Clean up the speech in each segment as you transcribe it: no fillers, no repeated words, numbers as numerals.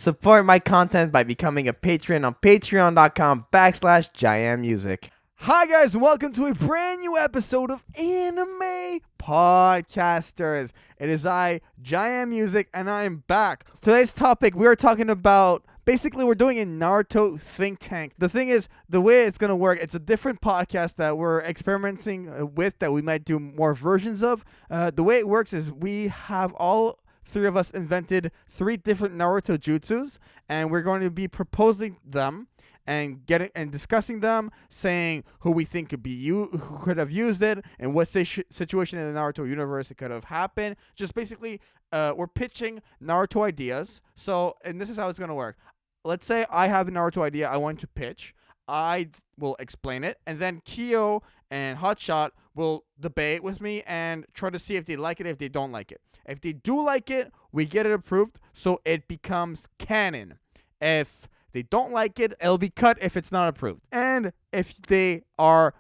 Support my content by becoming a patron on patreon.com/JaianMusic. Hi guys, and welcome to a brand new episode of Anime Podcasters. It is I, JaianMusic, and I am back. Today's topic, we are talking about, basically we're doing a Naruto Thinktank. The thing is, the way it's going to work, it's a different podcast that we're experimenting with that we might do more versions of. The way it works is we have all three of us invented 3 different Naruto Jutsus, and we're going to be proposing them and discussing them, saying who we think who could have used it, and what situation in the Naruto universe it could have happened. Just basically, we're pitching Naruto ideas. So, and this is how it's gonna work. Let's say I have a Naruto idea I want to pitch. I will explain it, and then Kyo and Hotshot will debate with me and try to see if they like it, if they don't like it. If they do like it, we get it approved, so it becomes canon. If they don't like it, it'll be cut if it's not approved. And if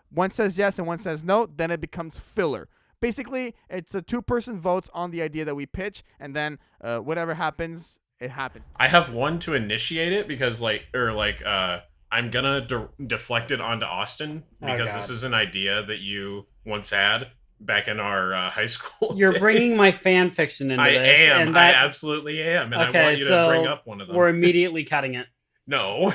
one says yes and one says no, then it becomes filler. Basically, it's a 2-person votes on the idea that we pitch, and then whatever happens, it happened. I have one to initiate it because, I'm gonna deflect it onto Austin because this is an idea that you once had back in our high school. You're days. bringing my fan fiction into this. I absolutely am, and okay, I want you to bring up one of them. We're immediately cutting it. No,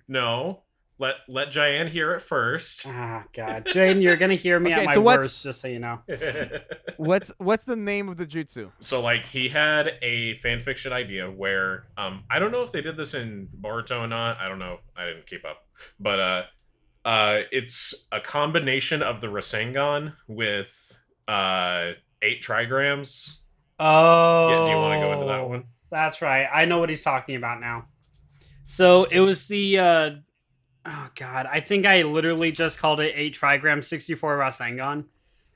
no. Let Jaian hear it first. Oh God, Jaden, you're gonna hear me at my worst, just so you know. What's the name of the jutsu? So he had a fanfiction idea where I don't know if they did this in Boruto or not. I don't know. I didn't keep up, but it's a combination of the Rasengan with 8 trigrams. Oh, yeah. Do you want to go into that one? That's right. I know what he's talking about now. So it was the oh God, I think I literally just called it 8 trigram 64 Rasengan.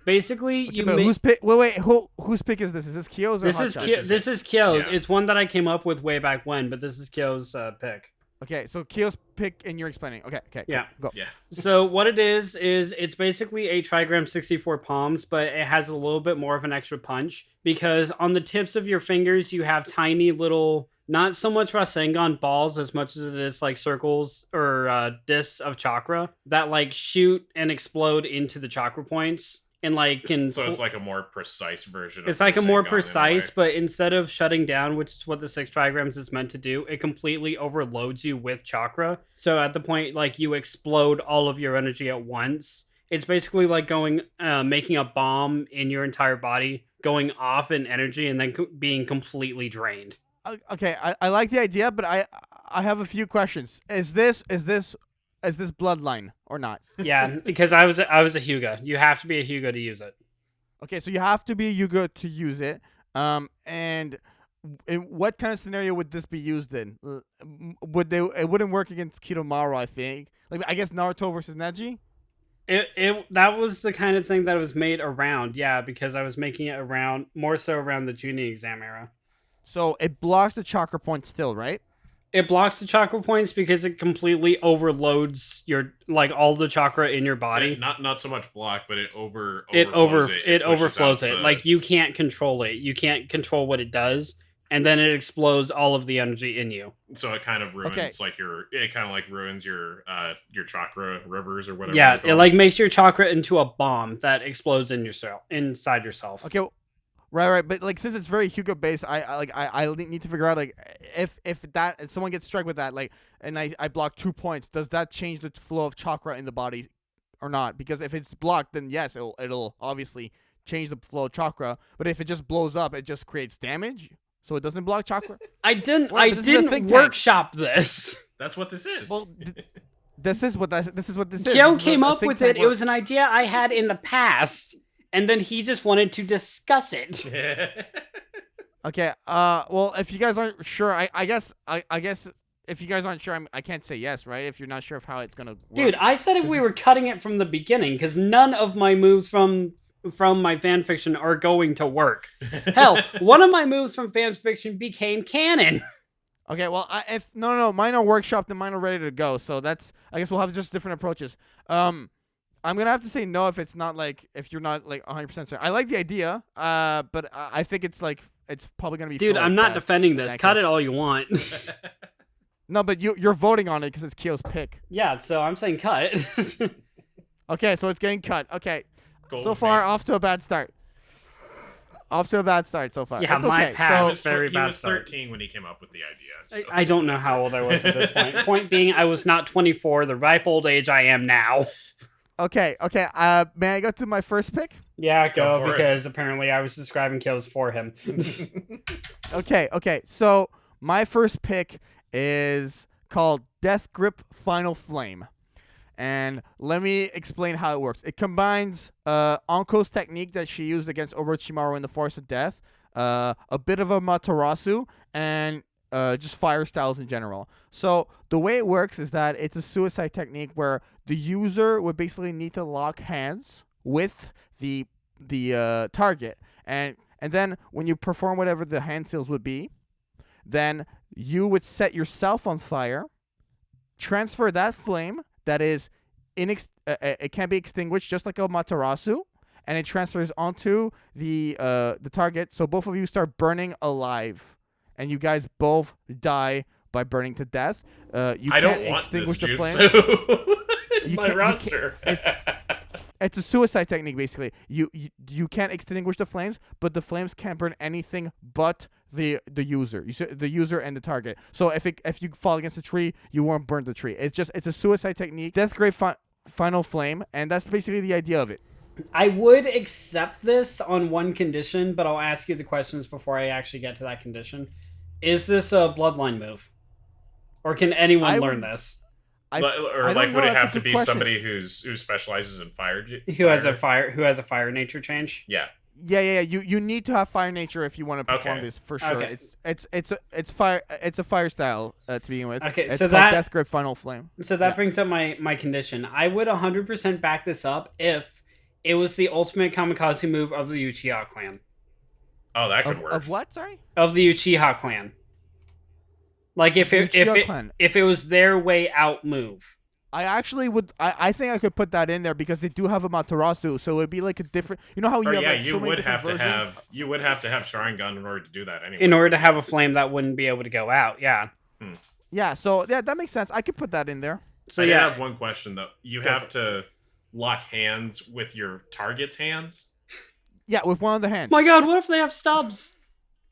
Basically, okay, whose pick? Whose pick is this? Is this Kyo's or Hotshot's? This is Kyo's. Yeah. It's one that I came up with way back when, but this is Kyo's pick. Okay, so Kyo's pick and you're explaining. Okay, yeah, go. Yeah. So what it is it's basically 8 trigram 64 palms, but it has a little bit more of an extra punch because on the tips of your fingers you have tiny little, not so much Rasengan balls as much as it is like circles or discs of chakra that shoot and explode into the chakra points. And so it's like a more precise version. It's like a more precise, but instead of shutting down, which is what the 6 trigrams is meant to do, it completely overloads you with chakra. So at the point you explode all of your energy at once. It's basically like making a bomb in your entire body, going off in energy, and then being completely drained. Okay, I like the idea, but I have a few questions. Is this bloodline or not? Yeah, because I was a Hyuga. You have to be a Hyuga to use it. Okay, so you have to be a Hyuga to use it. And in what kind of scenario would this be used in? It wouldn't work against Kidomaru, I think. I guess Naruto versus Neji? That was the kind of thing that was made around, yeah, because I was making it more so around the Junin exam era. So it blocks the chakra point still, right? It blocks the chakra points because it completely overloads your all the chakra in your body. Not so much block, but it overflows it. You can't control it. You can't control what it does, and then it explodes all of the energy in you. So it kind of ruins ruins your chakra rivers or whatever. Yeah, it makes your chakra into a bomb that explodes inside yourself. Okay. Right, but since it's very Hyuga based, I need to figure out if someone gets struck with that and I block 2 points, does that change the flow of chakra in the body or not? Because if it's blocked, then yes, it'll obviously change the flow of chakra. But if it just blows up, it just creates damage, so it doesn't block chakra. I didn't workshop this. That's what this is. Well, this is what this is. Kyo came up with it. It was an idea I had in the past. And then he just wanted to discuss it. Okay. Well, if you guys aren't sure, I guess if you guys aren't sure, I can't say yes, right? If you're not sure of how it's gonna work. Dude, I said if we were cutting it from the beginning, because none of my moves from my fanfiction are going to work. Hell, one of my moves from fanfiction became canon. Okay. Well, if no, mine are workshopped and mine are ready to go. So I guess we'll have just different approaches. I'm gonna have to say no if it's not if you're not 100% certain. I like the idea, but I think it's it's probably gonna be. Dude, for, I'm like, not bets defending in this. that Cut case. it all you want. No, but you're voting on it because it's Kyo's pick. Yeah, so I'm saying cut. Okay, so it's getting cut. Okay, so Gold far man. off to a bad start. Off to a bad start so far. Yeah, It's my okay. past- So very He bad was start. 13 when he came up with the idea. So I don't know how old I was at this point. Point being, I was not 24, the ripe old age I am now. okay. May I go to my first pick? Yeah, Go go, for it. because apparently I was describing kills for him. Okay. So my first pick is called Death Grip Final Flame. And let me explain how it works. It combines Anko's technique that she used against Orochimaru in the Forest of Death, a bit of a Matarasu, and just fire styles in general. So the way it works is that it's a suicide technique where the user would basically need to lock hands with the target, and then when you perform whatever the hand seals would be, then you would set yourself on fire, transfer that flame that is it can be extinguished just like a Matarasu, and it transfers onto the target. So both of you start burning alive, and you guys both die by burning to death. You I can't don't want this extinguish the flame. jutsu in You my can't- you roster. It's a suicide technique, basically. You can't extinguish the flames, but the flames can't burn anything but the user. The user and the target. So if you fall against a tree, you won't burn the tree. It's a suicide technique. Death Grade Final Flame, and that's basically the idea of it. I would accept this on one condition, but I'll ask you the questions before I actually get to that condition. Is this a bloodline move? Or can anyone I learn would- this? I Or don't like, know, would it that's a have to good be question. somebody who specializes in fire? Who has a fire nature change? Yeah. Yeah. You need to have fire nature if you want to perform Okay. this for sure. Okay. It's fire. It's a fire style to begin with. Okay, it's so called that- Death Grip Final Flame. So that Yeah. brings up my condition. I would 100% back this up if it was the ultimate kamikaze move of the Uchiha clan. Oh, that could Of, work. of what? Sorry. Of the Uchiha clan. Like if Uchiha clan. if it was their way out move. I actually would. I think I could put that in there because they do have a Matarasu, so it'd be like a different. You know how you Or have yeah, like, so you many would different have to versions? have Sharingan in order to do that anyway. In order to have a flame that wouldn't be able to go out, yeah. Yeah. So yeah, that makes sense. I could put that in there. So I did yeah, have one question though. You Go have for it. to lock hands with your target's hands. Yeah, with one of the hands. my god, what if they have stubs?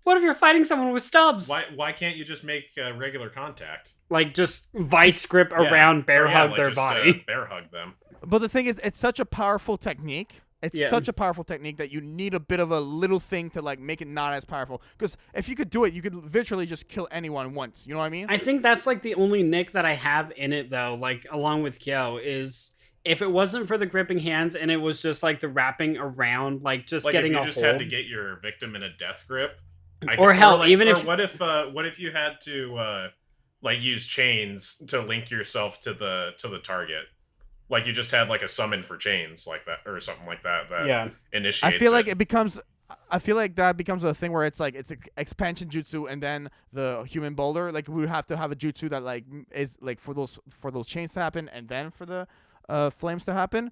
What if you're fighting someone with stubs? Why can't you just make regular contact? Like just vice grip Yeah. around, bear Or, yeah, hug like their just, body. bear hug them. But the thing is, it's such a powerful technique. It's Yeah. such a powerful technique that you need a bit of a little thing to like make it not as powerful. Because if you could do it, you could virtually just kill anyone once. You know what I mean? I think that's like the only nick that I have in it though, like along with Kyo, is if it wasn't for the gripping hands and it was just like the wrapping around, like just Like getting if you a just hold. had to get your victim in a death grip. Or hell, even or if- what if you had to like use chains to link yourself to the target? Like you just had like a summon for chains like that or something like that Yeah. initiates I feel like it. it becomes. I feel like that becomes a thing where it's like it's an expansion jutsu and then the human boulder. Like we would have to have a jutsu that like is like for those chains to happen and then for the flames to happen.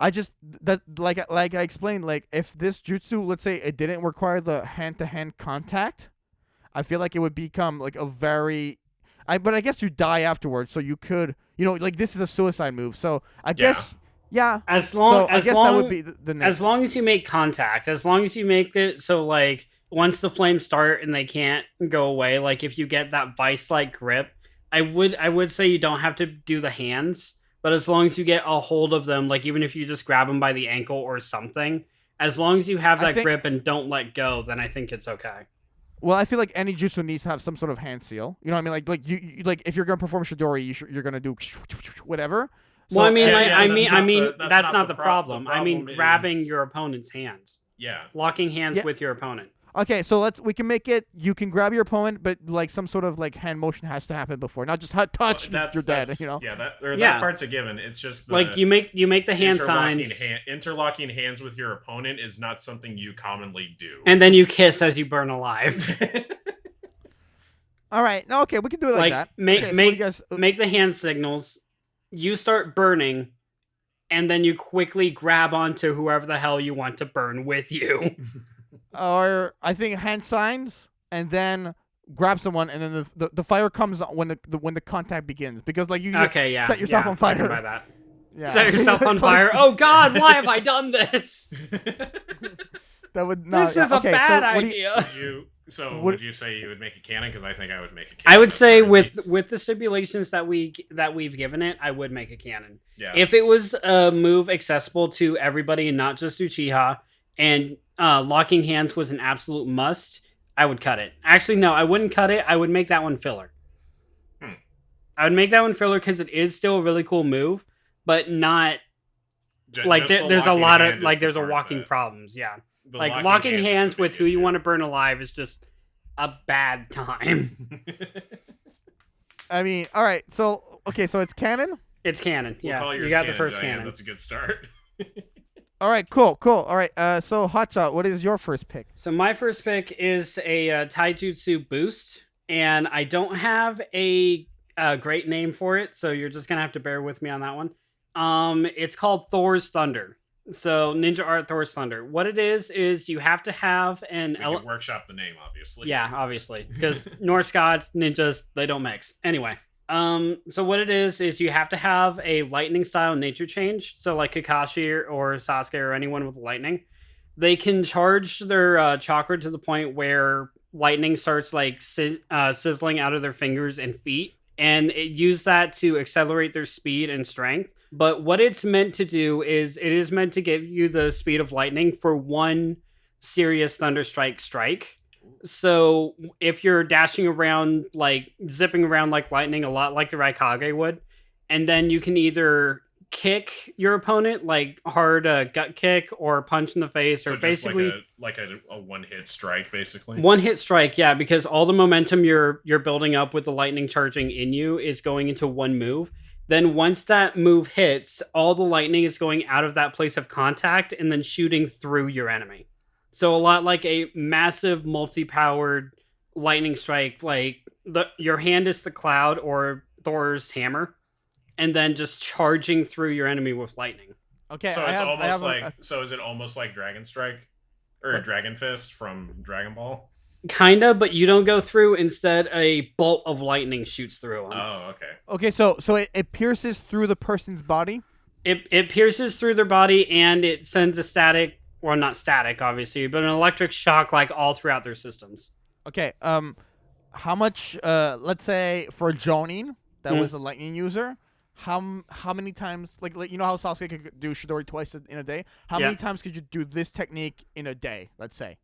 I just that like I explained, like if this jutsu, let's say it didn't require the hand-to-hand contact, I feel like it would become like a very but I guess you die afterwards, so you could, like this is a suicide move. So I guess yeah. As long So I as guess long that would be the next. as long as you make contact, as long as you make it so like once the flames start and they can't go away, like if you get that vice like grip, I would say you don't have to do the hands, but as long as you get a hold of them, like even if you just grab them by the ankle or something, as long as you have I that think- grip and don't let go, then I think it's okay. Well, I feel like any jutsu needs to have some sort of hand seal. You know what I mean? Like you like if you're gonna perform Shidori, you're gonna do whatever. Well, I mean, Yeah, like, yeah, I that's mean, not I mean, the- that's not the the problem. I mean, problem grabbing is- your opponent's hands, Yeah. locking hands Yeah. with your opponent. Okay, so we can make it. You can grab your opponent, but like some sort of like hand motion has to happen before, not just touch. You're dead. You know. Yeah, that Yeah. part's a given. It's just the Like you make the hand interlocking signs, interlocking hands with your opponent is not something you commonly do. and then you kiss as you burn alive. All right. No, okay, we can do it like, Like, that. make- okay, so what make- do you guys, Make the hand signals. You start burning, and then you quickly grab onto whoever the hell you want to burn with you. or I think hand signs, and then grab someone, and then the fire comes when the contact begins. Because like you Okay, yeah. set yourself on I can fire. buy that. Yeah. Set yourself on fire. Oh God, why have I done this? That would not. This is a bad so idea. Would you say you would make a cannon? Because I think I would make a cannon. I would say with with the stipulations that we've given it, I would make a cannon. Yeah. If it was a move accessible to everybody and not just Uchiha, and locking hands was an absolute must, I would cut it. Actually, no, I wouldn't cut it. I would make that one filler. I would make that one filler because it is still a really cool move, but not like there's a lot of like there's a walking problems. Yeah. Like locking hands with who you want to burn alive is just a bad time. I mean, all right. So okay, so it's canon. It's canon. Yeah, We'll you got canon, the first Giant. cannon. That's a good start. All right, cool. All right. So Hotshot, what is your first pick? So my first pick is a Taijutsu boost, and I don't have a great name for it, so you're just gonna have to bear with me on that one. It's called Thor's Thunder. So Ninja Art Thor's Thunder. What it is you have to have an We can workshop the name, obviously. Yeah, obviously, because Norse gods, ninjas, they don't mix. Anyway, so what it is you have to have a lightning style nature change. So like Kakashi or Sasuke or anyone with lightning, they can charge their chakra to the point where lightning starts like sizzling out of their fingers and feet. And use that to accelerate their speed and strength. But what it's meant to do is it is meant to give you the speed of lightning for one serious thunder strike. So if you're dashing around, like zipping around like lightning, a lot like the Raikage would, and then you can either kick your opponent, like hard gut kick or punch in the face, So or just basically like a one-hit strike, basically. one hit strike. Yeah, because all the momentum you're building up with the lightning charging in you is going into one move. Then once that move hits, all the lightning is going out of that place of contact and then shooting through your enemy. So a lot like a massive multi-powered lightning strike, like your hand is the cloud or Thor's hammer, and then just charging through your enemy with lightning. Okay, So so is it almost like Dragon Strike or Dragon Fist from Dragon Ball? Kinda, but you don't go through. Instead, a bolt of lightning shoots through them. Oh, okay. Okay, so it pierces through the person's body. It pierces through their body and it sends a static, well, not static, obviously, but an electric shock like all throughout their systems. Okay, how much? Let's say for Jonin, that was a lightning user. How many times? Like you know how Sasuke could do Chidori twice in a day. How many times could you do this technique in a day? Let's say.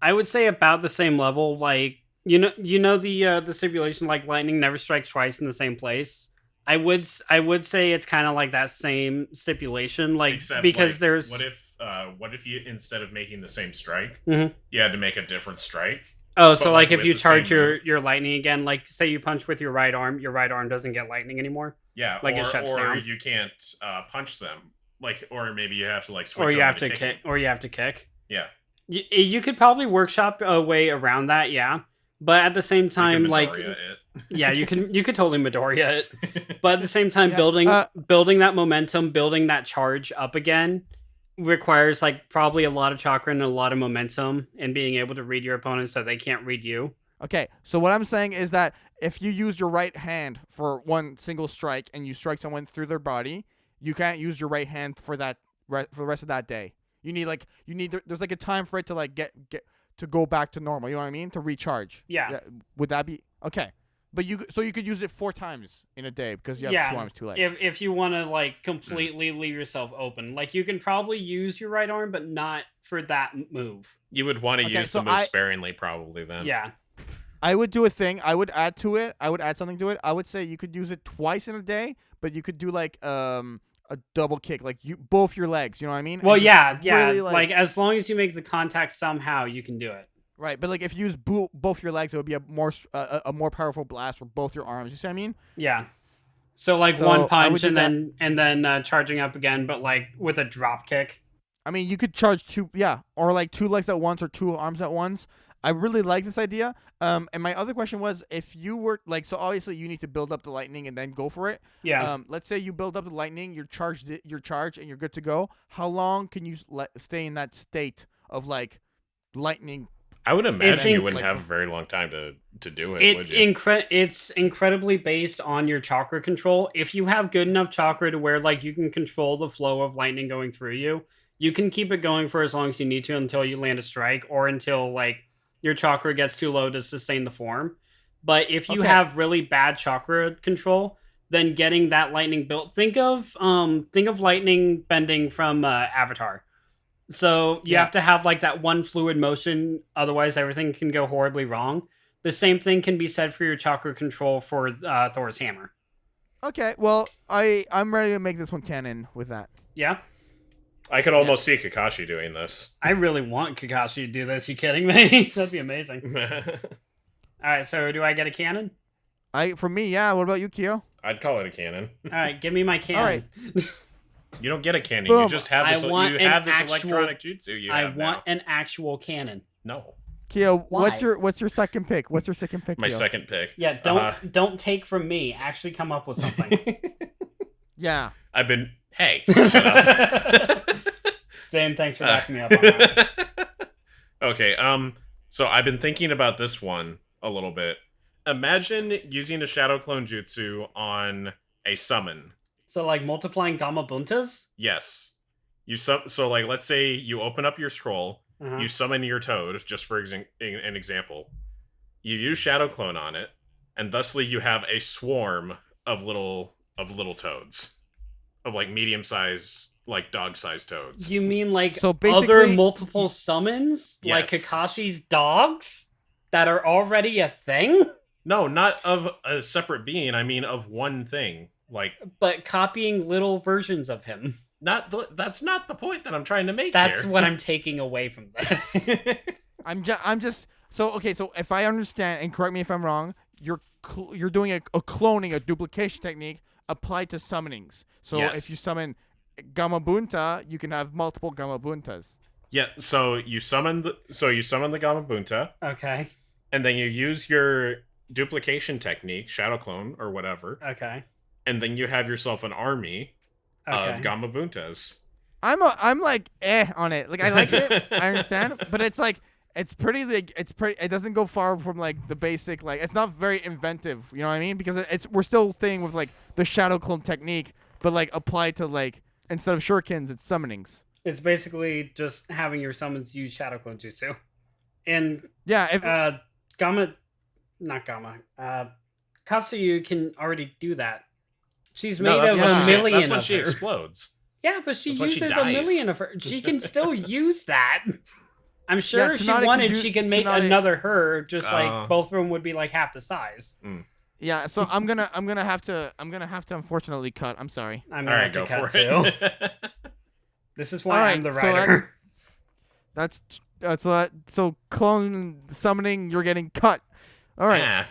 I would say about the same level. Like you know the stipulation like lightning never strikes twice in the same place. I would say it's kind of like that same stipulation, like Except, because like, there's what if you, instead of making the same strike, Mhm. you had to make a different strike? Oh, so But, like if with you the charge same move. your lightning again, like say you punch with your right arm doesn't get lightning anymore. Yeah, Like, it shuts or down. you can't punch them. Like, or maybe you have to like switch. Or you over have to kicking. kick. Or you have to kick. Yeah, You could probably workshop a way around that, yeah. But at the same you time, can like, Midoriya yeah, you could totally Midoriya it. it. But at the same time, Yeah, building that momentum, building that charge up again, requires like probably a lot of chakra and a lot of momentum, and being able to read your opponent so they can't read you. Okay, so what I'm saying is that if you use your right hand for one single strike and you strike someone through their body, you can't use your right hand for that for the rest of that day. You need there's like a time for it to like get to go back to normal. You know what I mean? To recharge. Yeah. Would that be okay? But you could use it 4 times in a day because you have 2 arms, 2 legs. If you want to like completely leave yourself open, like you can probably use your right arm, but not for that move. You would want to Okay, use so the move sparingly, probably then. Yeah. I would do a thing. I would add to it. I would add something to it. I would say you could use it twice in a day, but you could do like a double kick, like both your legs. You know what I mean? Well, And yeah. just really, Like as long as you make the contact somehow, you can do it. right. But like if you use both your legs, it would be a more powerful blast for both your arms. You see what I mean? Yeah. So like So, one I would punch do and then charging up again, but like with a drop kick. I mean, you could charge 2, or like 2 legs at once or 2 arms at once. I really like this idea. And my other question was, if you were like, so obviously you need to build up the lightning and then go for it. Yeah. Let's say you build up the lightning, you're charged, and you're good to go. How long can you stay in that state of like lightning. I would imagine you wouldn't like- have a very long time to do it, would you? It's incredibly based on your chakra control. If you have good enough chakra to where like you can control the flow of lightning going through you, you can keep it going for as long as you need to until you land a strike or until like your chakra gets too low to sustain the form. But if you Okay. have really bad chakra control, then getting that lightning built, think of lightning bending from Avatar. So you Yeah. have to have like that one fluid motion, otherwise everything can go horribly wrong. The same thing can be said for your chakra control for Thor's hammer. Okay, well, I'm ready to make this one canon with that. Yeah, I could almost see Kakashi doing this. I really want Kakashi to do this. You kidding me? That'd be amazing. All right, so do I get a cannon? For me, yeah. What about you, Kyo? I'd call it a cannon. All right, give me my cannon. All right. You don't get a cannon. Boom. You just have this. I want You an have this actual- electronic jutsu. You I have want now. an actual cannon. No, Kyo, what's Why? your second pick? What's your second pick? my Kyo? second pick. Yeah, don't take from me. Actually, come up with something. Yeah. I've been. Hey, shut up. Jane, thanks for backing me up on that. Okay. So I've been thinking about this one a little bit. Imagine using a shadow clone jutsu on a summon. So like multiplying gamma buntas. Yes. So like let's say you open up your scroll, you summon your toad, just for an example. You use shadow clone on it, and thusly you have a swarm of little toads. Of like medium size, like dog sized toads. You mean like So other basically- multiple summons? Like Yes. Kakashi's dogs? That are already a thing? No, not of a separate being, I mean of one thing. Like But copying little versions of him. that's not the point that I'm trying to make That's here. what I'm taking away from this. I'm just so okay. So if I understand, and correct me if I'm wrong, you're doing a cloning, a duplication technique applied to summonings. So Yes. if you summon Gamma Bunta, you can have multiple Gamma Buntas. Yeah, so you summon the Gamabunta, Okay. and then you use your duplication technique, shadow clone or whatever, Okay. and then you have yourself an army of Okay. Gamabuntas. I'm like on it. Like I like it. I understand, but it's like it's pretty. It doesn't go far from like the basic. Like it's not very inventive. You know what I mean? Because we're still staying with like the shadow clone technique, but like applied to like instead of shurikens, it's summonings. It's basically just having your summons use Shadow Clone Jutsu. And Yeah. If Katsuyu can already do that. She's No, made that's of when a she- million that's when of she her. explodes. Yeah, but she That's when she uses a dies. million of her. She can still use that. I'm sure Yeah, if she Tsunade can wanted, do- she can make Tsunade- another her. Just Uh. like both of them would be like half the size. yeah. So I'm gonna have to unfortunately cut. I'm sorry. I'm All gonna right, have to go cut for too. it. This is why All right, I'm the so writer. so clone summoning. You're getting cut. All right. Ah.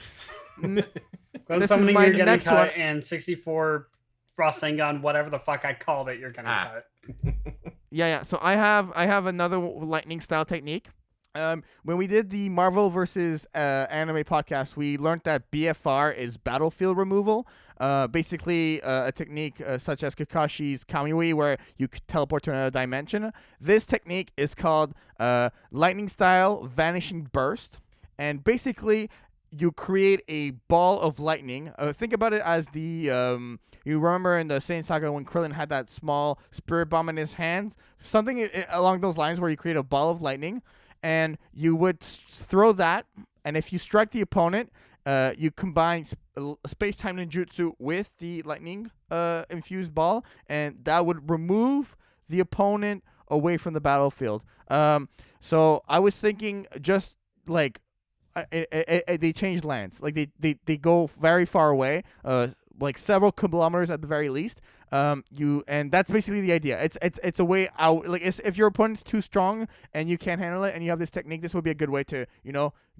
Clone this is summoning my you're getting next cut, one. and 64 Rasengan, whatever the fuck I called it, you're gonna Ah. cut. Yeah. So I have another lightning style technique. When we did the Marvel versus anime podcast, we learned that BFR is battlefield removal. Basically, a technique such as Kakashi's Kamui, where you could teleport to another dimension. This technique is called lightning style vanishing burst, and basically you create a ball of lightning. Think about it as the you remember in the Saiyan Saga when Krillin had that small spirit bomb in his hand, something along those lines, where you create a ball of lightning. And you would throw that, and if you strike the opponent, you combine space-time ninjutsu with the lightning infused ball, and that would remove the opponent away from the battlefield. So I was thinking just like they changed lands, like they go very far away, like several kilometers at the very least. And that's basically the idea. It's a way out. Like if your opponent's too strong and you can't handle it, and you have this technique, this would be a good way to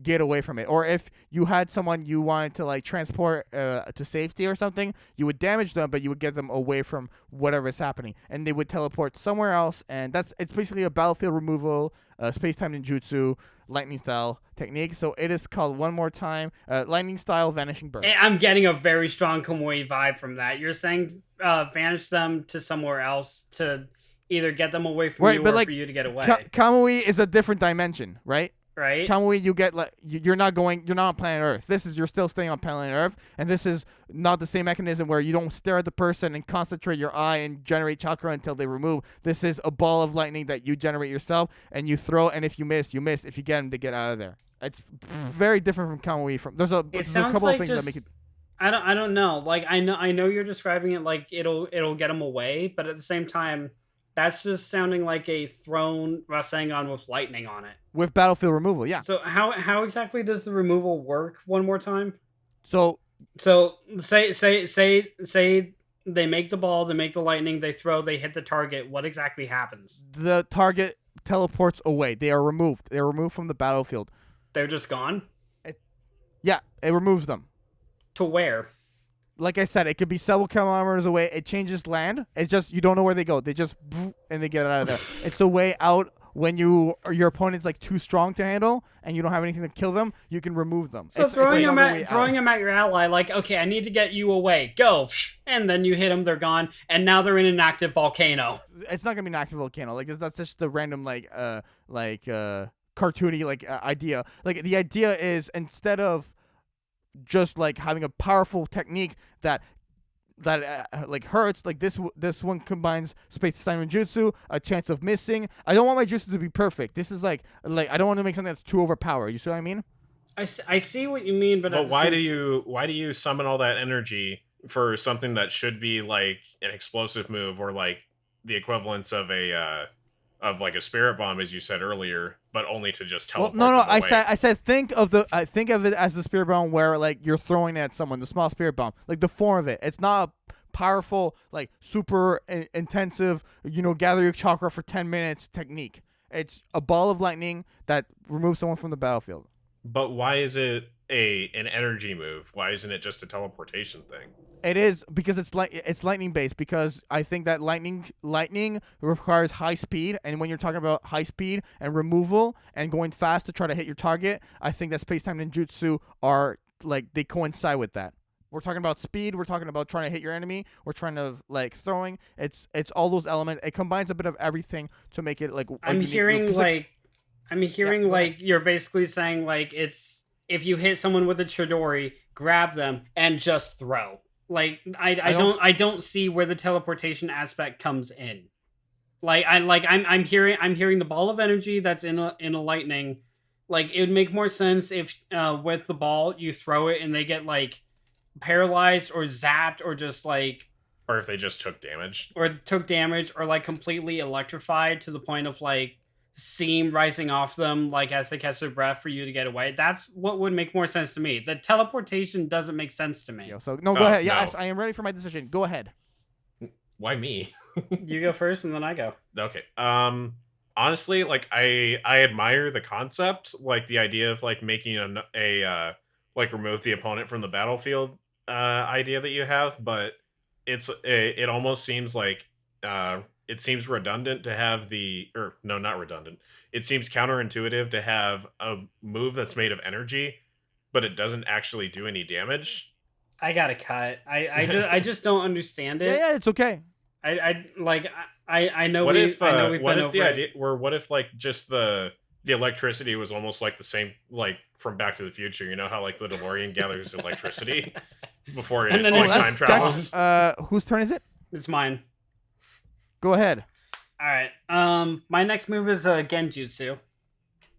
get away from it. Or if you had someone you wanted to like transport to safety or something, you would damage them, but you would get them away from whatever is happening, and they would teleport somewhere else. And it's basically a battlefield removal, space-time ninjutsu, lightning style technique. So it is called, one more time, lightning style vanishing burst. I'm getting a very strong Kamui vibe from that. You're saying vanish them to somewhere else to either get them away from Right, you but or like for you to get away. Kamui is a different dimension, right? Right? Kamui, you get like you're not on planet Earth. You're still staying on planet Earth, and this is not the same mechanism where you don't stare at the person and concentrate your eye and generate chakra until they remove. This is a ball of lightning that you generate yourself and you throw, and if you miss, you miss. If you get them, they get out of there. It's very different from Kamui. There's a couple of things that make it. I don't know. Like I know you're describing it like it'll get them away, but at the same time, that's just sounding like a thrown Rasengan with lightning on it. With battlefield removal, yeah. So how exactly does the removal work? One more time. So say they make the ball, they make the lightning, they throw, they hit the target. What exactly happens? The target teleports away. They are removed. They are removed from the battlefield. They're just gone? It removes them. To where? Like I said, it could be several kilometers away. It changes land. It's just you don't know where they go. They just and they get out of there. It's a way out when your opponent's like too strong to handle and you don't have anything to kill them. You can remove them. So throwing them at your ally, like, okay, I need to get you away. Go, and then you hit them. They're gone, and now they're in an active volcano. It's not gonna be an active volcano. Like that's just the random cartoony idea. Like the idea is instead of just like having a powerful technique that hurts, like this one combines space time and jutsu, a chance of missing. I don't want my jutsu to be perfect. This is like I don't want to make something that's too overpowered. You see what I mean? I see what you mean, but why do you summon all that energy for something that should be like an explosive move or like the equivalence of a spirit bomb, as you said earlier, but only to just teleport? Well, no. them away. I said think of it as the spirit bomb where like you're throwing it at someone, the small spirit bomb, like the form of it. It's not a powerful, like super intensive, gather your chakra for 10 minutes technique. It's a ball of lightning that removes someone from the battlefield. But why is it an energy move? Why isn't it just a teleportation thing? It is because it's lightning based, because I think that lightning requires high speed, and when you're talking about high speed and removal and going fast to try to hit your target, I think that space time ninjutsu are like they coincide with that. We're talking about speed, we're talking about trying to hit your enemy, we're trying to like throwing. It's all those elements. It combines a bit of everything to make it like I'm hearing you're basically saying like it's if you hit someone with a Chidori, grab them and just throw. Like I don't see where the teleportation aspect comes in. I'm hearing the ball of energy that's in a lightning. Like it would make more sense if with the ball you throw it and they get like paralyzed or zapped or just like, or if they just took damage or like completely electrified to the point of like steam rising off them like as they catch their breath for you to get away. That's what would make more sense to me. The teleportation doesn't make sense to me. So go ahead. Yes, I am ready for my decision. Go ahead. Why me? You go first and then I go. Okay. Honestly, like I admire the concept, like the idea of like making a like remove the opponent from the battlefield idea that you have, but it almost seems like it seems redundant to have not redundant. It seems counterintuitive to have a move that's made of energy, but it doesn't actually do any damage. I gotta cut. I just don't understand it. Yeah, it's okay. I know what we've if been over the it. idea, or what if like just the electricity was almost like the same like from Back to the Future? You know how like the DeLorean gathers electricity before it like time travels. Whose turn is it? It's mine. Go ahead. All right. My next move is Genjutsu.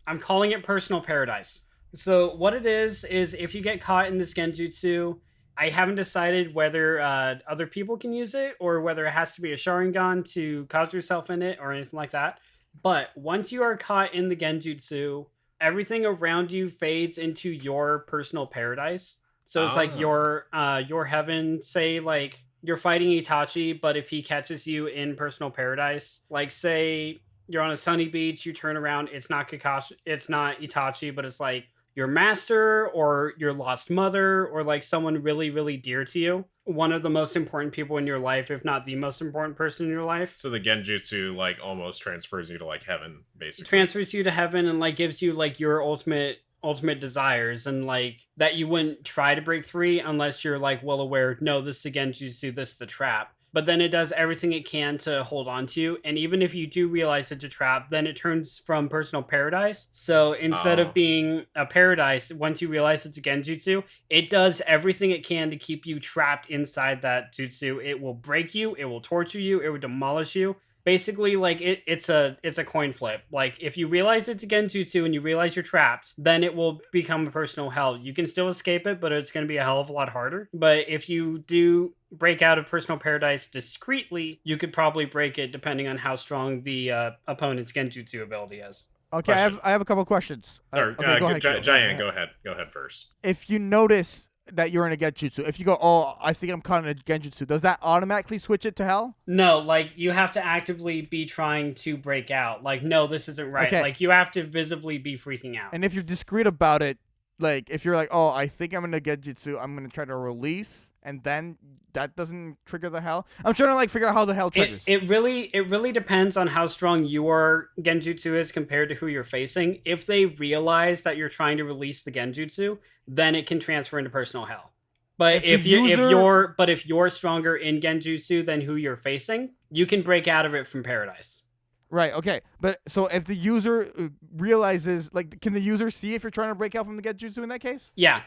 I'm calling it Personal Paradise. So what it is if you get caught in this Genjutsu, I haven't decided whether other people can use it or whether it has to be a Sharingan to cause yourself in it or anything like that. But once you are caught in the Genjutsu, everything around you fades into your personal paradise. So it's like your heaven, say like you're fighting Itachi, but if he catches you in personal paradise, like say you're on a sunny beach, you turn around, it's not Itachi, but it's like your master or your lost mother or like someone really, really dear to you. One of the most important people in your life, if not the most important person in your life. So the Genjutsu like almost transfers you to like heaven, basically. Transfers you to heaven and like gives you like your ultimate desires and like that you wouldn't try to break free unless you're like well aware, no, this is the Genjutsu, this is the trap. but then it does everything it can to hold on to you. And even if you do realize it's a trap, then it turns from personal paradise. So instead of being a paradise, once you realize it's a genjutsu, it does everything it can to keep you trapped inside that jutsu. It will break you, it will torture you, it will demolish you. Basically, like it's a coin flip. Like if you realize it's a genjutsu and you realize you're trapped, then it will become a personal hell. You can still escape it, but it's going to be a hell of a lot harder. But if you do break out of personal paradise discreetly, you could probably break it depending on how strong the opponent's genjutsu ability is. Okay, I have a couple questions. Or, okay, go ahead. Jaian, go ahead. Go ahead first. If you notice that you're in a genjutsu, if you go, oh, I think I'm caught in a genjutsu, does that automatically switch it to hell? No, like you have to actively be trying to break out. Like, no, this isn't right. Okay. Like you have to visibly be freaking out. And if you're discreet about it, like if you're like, oh, I think I'm in a genjutsu, I'm gonna try to release, and then that doesn't trigger the hell. I'm trying to like figure out how the hell triggers. It really depends on how strong your genjutsu is compared to who you're facing. If they realize that you're trying to release the genjutsu, then it can transfer into personal hell. But if you're stronger in genjutsu than who you're facing, you can break out of it from paradise. Right, okay. But so if the user realizes, like, can the user see if you're trying to break out from the genjutsu in that case? Yeah.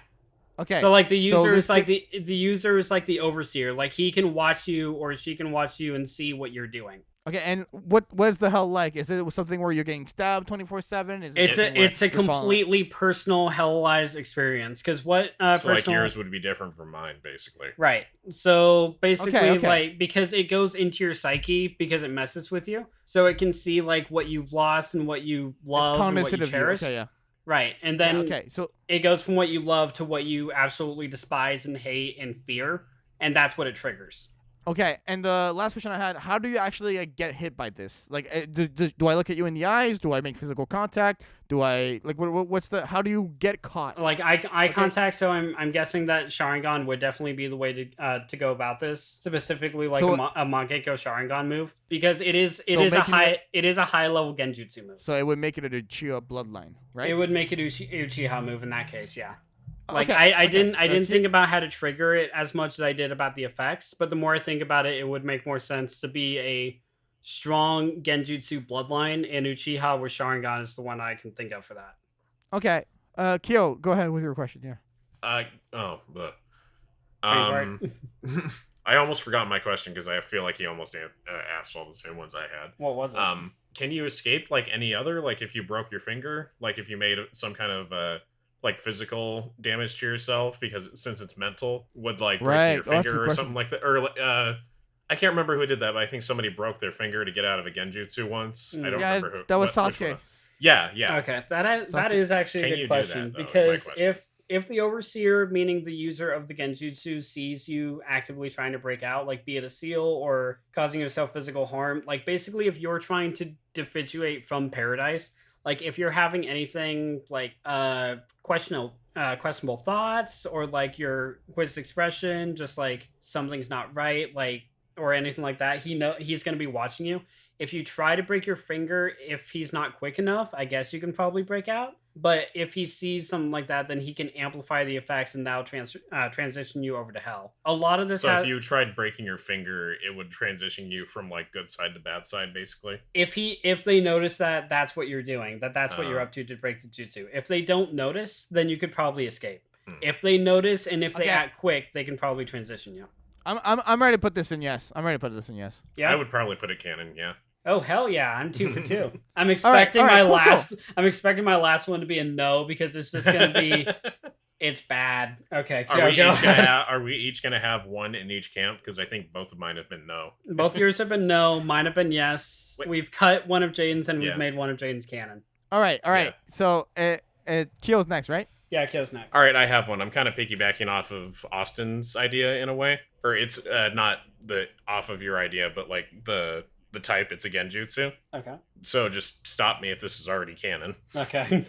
Okay. So like the user is like the user is like the overseer. Like he can watch you or she can watch you and see what you're doing. Okay, and what is the hell like? Is it something where you're getting stabbed 24/7? It's a completely personal hellized experience because what so like yours would be different from mine, basically. Right. So basically, Okay. like because it goes into your psyche because it messes with you, so it can see like what you've lost and what you love and what you cherish. Okay, yeah. Right, and then okay, so it goes from what you love to what you absolutely despise and hate and fear, and that's what it triggers. Okay, and the last question I had: how do you actually get hit by this? Like, do I look at you in the eyes? Do I make physical contact? Do I like what's the? How do you get caught? Like eye contact. So I'm guessing that Sharingan would definitely be the way to go about this. Specifically, like a Mangekyo Sharingan move because it is a high level genjutsu move. So it would make it an Uchiha bloodline, right? It would make it Uchiha move in that case, yeah. Like okay, I didn't think about how to trigger it as much as I did about the effects, but the more I think about it, it would make more sense to be a strong genjutsu bloodline in Uchiha, where Sharingan is the one I can think of for that. Okay, Kyo, go ahead with your question. Yeah. I almost forgot my question because I feel like he almost asked all the same ones I had. What was it? Can you escape like any other? Like if you broke your finger, like if you made some kind of like physical damage to yourself, because since it's mental, would like break your finger or something like that, or I can't remember who did that, but I think somebody broke their finger to get out of a genjutsu once. I don't remember who. That was Sasuke. Yeah. Okay, that is actually a good question because if the overseer, meaning the user of the genjutsu, sees you actively trying to break out, like be it a seal or causing yourself physical harm, like basically if you're trying to defituate from paradise. Like if you're having anything like questionable thoughts or like your quiz expression, just like something's not right, like or anything like that, he's going to be watching you. If you try to break your finger, if he's not quick enough, I guess you can probably break out. But if he sees something like that, then he can amplify the effects and that'll transition you over to hell. A lot of this. So if you tried breaking your finger, it would transition you from like good side to bad side, basically. If they notice that that's what you're doing, that's what you're up to break the jutsu. If they don't notice, then you could probably escape. If they notice and if they act quick, they can probably transition you. I'm ready to put this in yes. Yeah. I would probably put a cannon. Yeah. Oh hell yeah! I'm 2 for 2. I'm expecting I'm expecting my last one to be a no because it's just gonna be, it's bad. Okay, are we each gonna have one in each camp? Because I think both of mine have been no. Both yours have been no. Mine have been yes. Wait. We've cut one of Jaden's and we've made one of Jaden's canon. All right. Yeah. So Kyo's next, right? Yeah, Kyo's next. All right, I have one. I'm kind of piggybacking off of Austin's idea in a way, or it's not the off of your idea, but like the type, it's a genjutsu. Okay. So just stop me if this is already canon. Okay.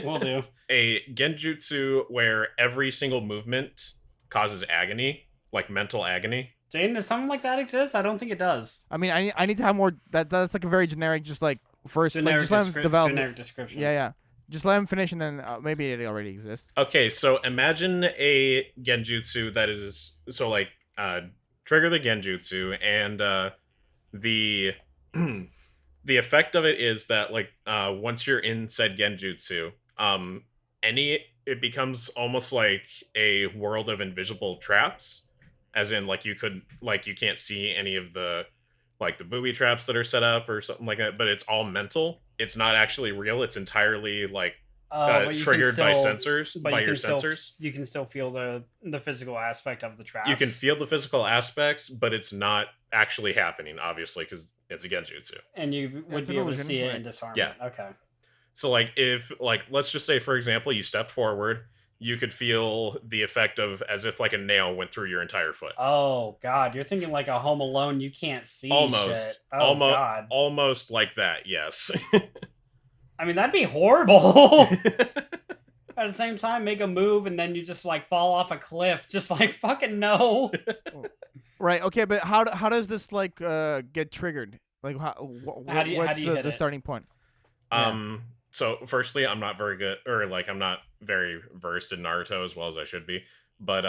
Will do. A genjutsu where every single movement causes agony, like mental agony. Jaden, does something like that exist? I don't think it does. I mean, I need to have more. That's like a very generic, just like first, generic just let him develop. Generic description. Yeah. Just let him finish, and then maybe it already exists. Okay, so imagine a genjutsu that is so like trigger the genjutsu, and the the effect of it is that like once you're in said genjutsu, any it becomes almost like a world of invisible traps, as in like you can't see any of the like the booby traps that are set up or something like that, but it's all mental. It's not actually real. It's entirely like But you can triggered by still- sensors, but by you your can still- sensors. You can still feel the physical aspect of the traps. You can feel the physical aspects, but it's not actually happening, obviously, because it's a genjutsu. and you would it's an be able to illusion, see it right. and disarm Yeah. it. Okay. So like if like let's just say for example you stepped forward, you could feel the effect of as if like a nail went through your entire foot. Oh God, you're thinking like a Home Alone. You can't see Almost. shit. Oh God. Almost like that, yes. I mean, that'd be horrible. At the same time, make a move and then you just like fall off a cliff. Just like fucking no. Right. Okay, but how does this like get triggered? Like How do you what's hit the it? starting point? So firstly, I'm not very good, or like I'm not very versed in Naruto as well as I should be, but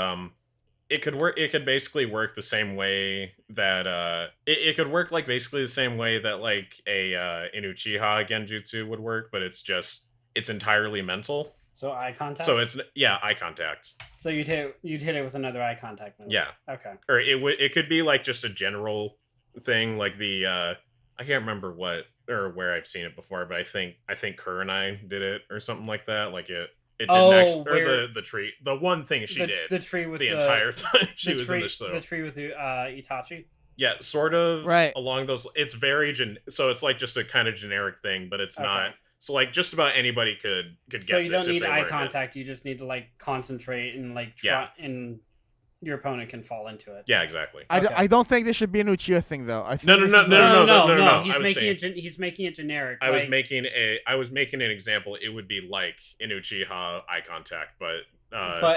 it could work. It could basically work the same way that it could work like basically the same way that like a an Uchiha Genjutsu would work, but it's entirely mental. So eye contact. So it's eye contact. So you'd hit it with another eye contact move. Yeah. Okay. Or it could be like just a general thing, like the I can't remember what or where I've seen it before, but I think Kurenai did it or something like that. Like it didn't actually, or the tree, the one thing she did the tree with the entire time she was in the show. The tree with Itachi. Yeah, sort of Right. along those. It's very so it's like just a kind of generic thing, but it's not. So like just about anybody could get this. So you don't need if they eye learned contact. You just need to like concentrate and like try, and your opponent can fall into it. Yeah, exactly. I don't think this should be an Uchiha thing though. I think No. He's I was making saying- he's making it generic. I was like- making an example. It would be like in Uchiha eye contact, but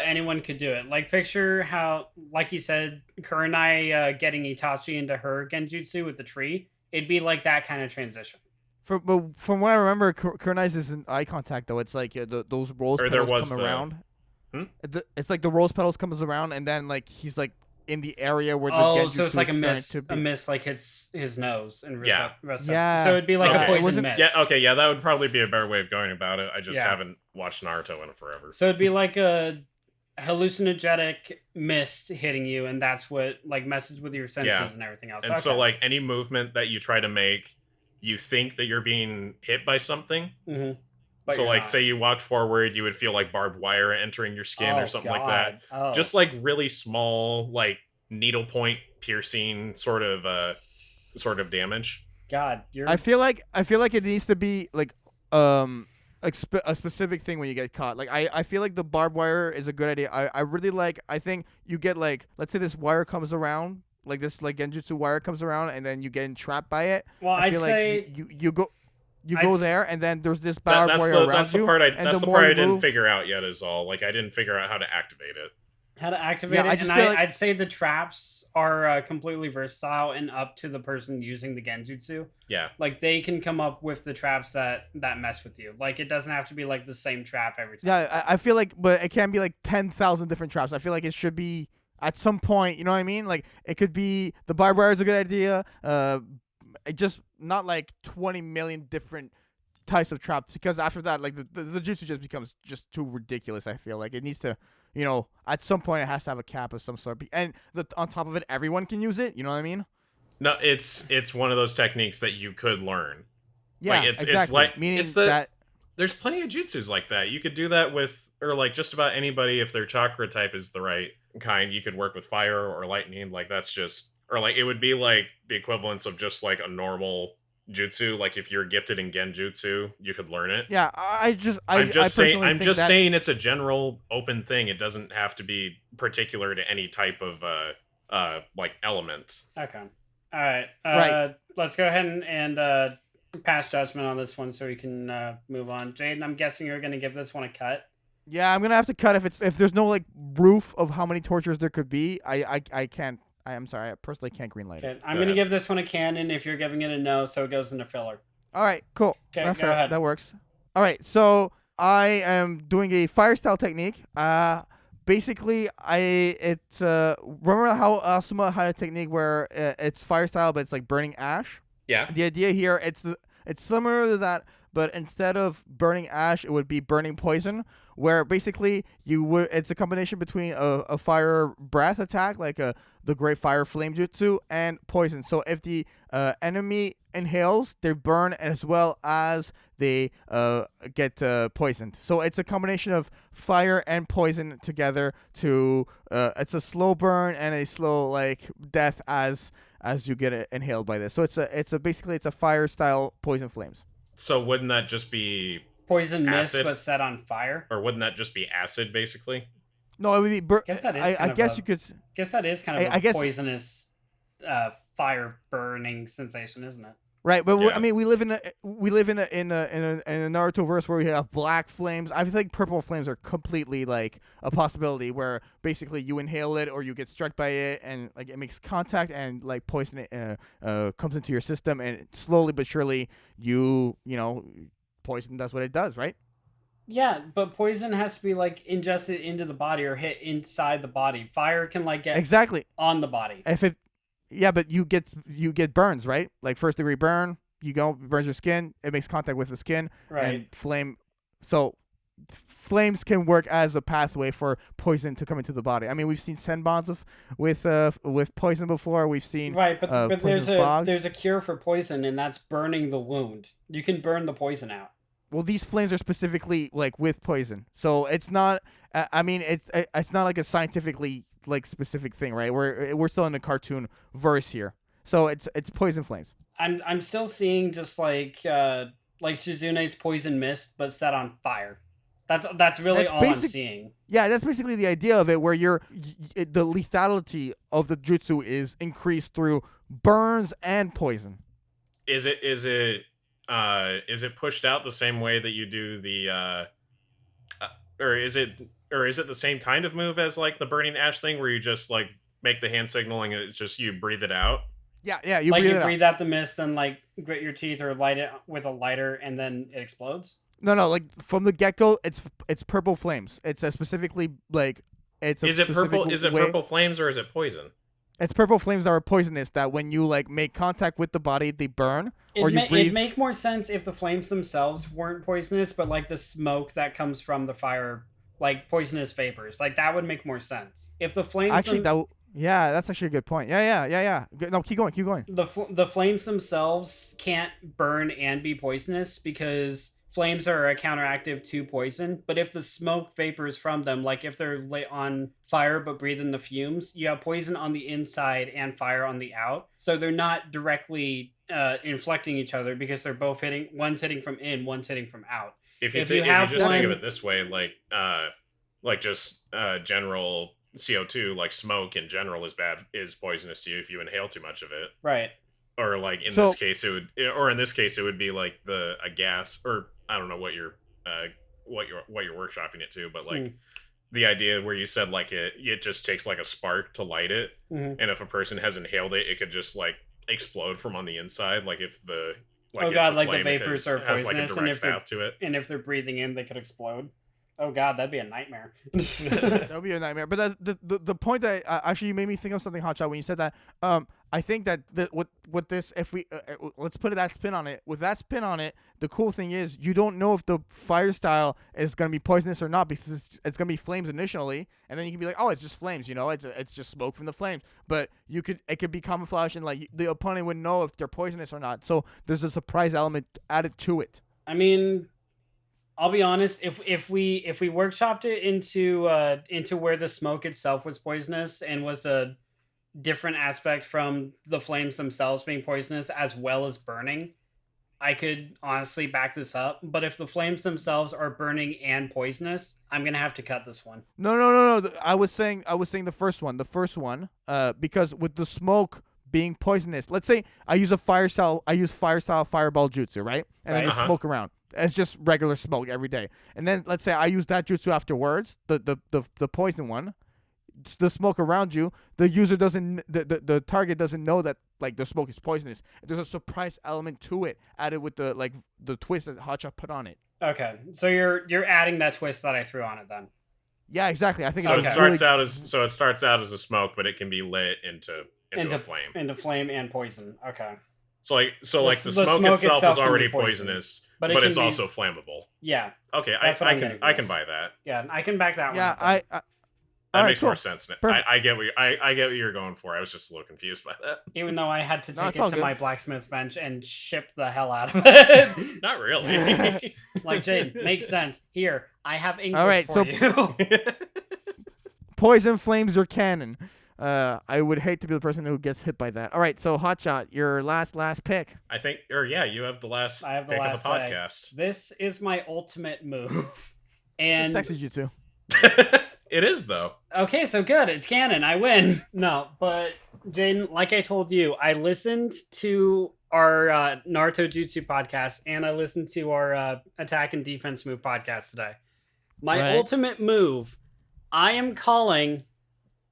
anyone could do it. Like picture how, like you said, Kurenai getting Itachi into her genjutsu with the tree. It'd be like that kind of transition. But from what I remember, Kurenai's isn't eye contact though. It's like those rose Or there petals was come the- around. Hmm? It's like the rose petals comes around, and then like he's like in the area where the genjutsu So it's like a is mist. starting to A be. mist like hits his nose and Yeah. Yeah. So it'd be like Okay. a It poison wasn't- mist. yeah, okay, yeah, that would probably be a better way of going about it. I just Yeah. haven't watched Naruto in forever. So it'd be like a hallucinogenic mist hitting you, and that's what like messes with your senses Yeah. and everything else. And so Okay. like any movement that you try to make, you think that you're being hit by something. Mhm. But So you're like not. say you walked forward, you would feel like barbed wire entering your skin or Oh, something like that. God. Oh. Just like really small, like needlepoint piercing sort of damage. God, you're I feel like it needs to be like a specific thing when you get caught. Like I feel like the barbed wire is a good idea. I really like. I think you get like, let's say this wire comes around, like this like genjutsu wire comes around, and then you get entrapped by it. well. I I'd feel say like you go. You I'd go s- there, and then there's this barbed wire around that's the you. part I and that's the the more part I you didn't move- figure out yet is all. Like I didn't figure out how to activate it. how to activate Yeah, I it, just and feel like- I'd say the traps are completely versatile and up to the person using the genjutsu. Yeah. Like they can come up with the traps that mess with you. Like it doesn't have to be like the same trap every time. Yeah, I feel like, but it can't be like 10,000 different traps. I feel like it should be at some point. You know what I mean? Like it could be the barbed wire is a good idea. It just not like 20 million different types of traps, because after that, like the jutsu just becomes just too ridiculous. I feel like it needs to, you know, at some point it has to have a cap of some sort. And on top of it, everyone can use it. You know what I mean? No, it's one of those techniques that you could learn. Yeah, Like, it's exactly. like- meaning it's the- that. There's plenty of jutsus like that. You could do that with, or like just about anybody if their chakra type is the right kind. You could work with fire or lightning. Like that's just, or like it would be like the equivalence of just like a normal jutsu. Like if you're gifted in genjutsu, you could learn it. Yeah, I'm just personally think that- saying it's a general open thing. It doesn't have to be particular to any type of like element. Okay. All right. Right. Let's go ahead and pass judgment on this one so we can move on. Jaden, I'm guessing you're going to give this one a cut. Yeah, I'm gonna have to cut if there's no like proof of how many tortures there could be. I can't. I'm sorry. I personally can't greenlight it. Okay. I'm Go going to ahead. give this one a canon if you're giving it a no, so it goes into filler. All right, cool. Okay, That's go fair. ahead. That works. All right, so I am doing a fire style technique. basically, remember how Asuma had a technique where it's fire style, but it's like burning ash. Yeah. The idea here, it's similar to that, but instead of burning ash, it would be burning poison, where basically it's a combination between a fire breath attack, like the Great Fire Flame Jutsu, and poison. So if the enemy inhales, they burn as well as they get poisoned. So it's a combination of fire and poison together to it's a slow burn and a slow like death as you get inhaled by this. So it's a fire style poison flames. So wouldn't that just be poison mist, acid? but set on fire? Or wouldn't that just be acid, basically? No, it would be. I guess you could. Guess that is kind of I guess, poisonous, fire burning sensation, isn't it? Right, but Yeah. I mean, we live in a Naruto verse where we have black flames. I think purple flames are completely like a possibility where basically you inhale it or you get struck by it and like it makes contact and like poison it comes into your system and slowly but surely you know poison does what it does, right? Yeah, but poison has to be like ingested into the body or hit inside the body. Fire can like get Exactly on the body. Yeah, but you get burns, right? Like first degree burn, burns your skin. It makes contact with the skin, Right. And flame. So flames can work as a pathway for poison to come into the body. I mean, we've seen senbons with poison before. We've seen Right, but there's fogs. there's a cure for poison, and that's burning the wound. You can burn the poison out. Well, these flames are specifically like with poison, so it's not. I mean, it's not like a scientifically like specific thing, right? We're still in the cartoon verse here, so it's poison flames. I'm still seeing just like Shizune's poison mist, but set on fire. That's really all I'm seeing. Yeah, that's basically the idea of it, where the lethality of the jutsu is increased through burns and poison. Is it pushed out the same way that you do the or is it the same kind of move as like the burning ash thing where you just like make the hand signaling and it's just you breathe it out? Yeah, you breathe out the mist and like grit your teeth or light it with a lighter and then it explodes? No, like from the get-go it's purple flames. It's specifically like it's Is it purple flames or is it poison? It's purple flames that are poisonous that when you like make contact with the body, they burn. It'd make more sense if the flames themselves weren't poisonous, but like the smoke that comes from the fire, like poisonous vapors, like that would make more sense. If the flames that's actually a good point. Yeah. No, keep going. The flames themselves can't burn and be poisonous because flames are a counteractive to poison, but if the smoke vapors from them, like if they're lit on fire but breathe in the fumes, you have poison on the inside and fire on the out. So they're not directly inflecting each other because they're both one's hitting from in, one's hitting from out. If you just think of it this way, like just general CO2, like smoke in general is poisonous to you if you inhale too much of it. Right. Or like in this case it would be like a gas, or I don't know what you're workshopping it to, but like the idea where you said like it just takes like a spark to light it, and if a person has inhaled it, it could just like explode from on the inside, like if the the vapors are poisonous, like a direct path to it, and if they're breathing in, they could explode. Oh God, that'd be a nightmare. That would be a nightmare. But the point that actually you made me think of something, Hotshot, when you said that. I think that with this, if we let's put that spin on it. With that spin on it, the cool thing is you don't know if the fire style is gonna be poisonous or not because it's gonna be flames initially, and then you can be like, oh, it's just flames, it's just smoke from the flames. But it could be camouflage and like the opponent wouldn't know if they're poisonous or not. So there's a surprise element added to it. I mean, I'll be honest. If we workshopped it into where the smoke itself was poisonous and was a different aspect from the flames themselves being poisonous as well as burning, I could honestly back this up. But if the flames themselves are burning and poisonous, I'm gonna have to cut this one. No. I was saying the first one. Because with the smoke being poisonous, let's say I use fire style fireball jutsu, right? And then there's smoke around. It's just regular smoke every day. And then let's say I use that jutsu afterwards, the poison one. The smoke around you, the user doesn't, the target doesn't know that like the smoke is poisonous. There's a surprise element to it added with the twist that Hotshot put on it. Okay, so you're adding that twist that I threw on it then. Yeah, exactly. I think So it it was starts really- out as a smoke, but it can be lit into a flame. Into flame and poison. Okay. So like the The smoke smoke itself itself is can be already poison, poisonous, but but it it's can be- also flammable. Yeah. Okay, That's what I'm I getting can from this. buy that. Yeah, I can back that one. Yeah, up. I That All right, makes more cool. sense. Perfect. I get I get what you're going for. I was just a little confused by that. Even though I had to No, take it's it all to good. my blacksmith's bench and ship the hell out of it. Not really. Like, Jade, makes sense. Here, I have English All right, for so- you. poison flames your cannon. I would hate to be the person who gets hit by that. All right, so Hotshot, your last pick. I think, or yeah, you have the last I have the pick last of the say. podcast. This is my ultimate move. It's And a sexy jutsu. It is though. okay, so good. It's canon. I win. No, but Jaden, like I told you, I listened to our Naruto Jutsu podcast and I listened to our attack and defense move podcast today. My Right. ultimate move, I am calling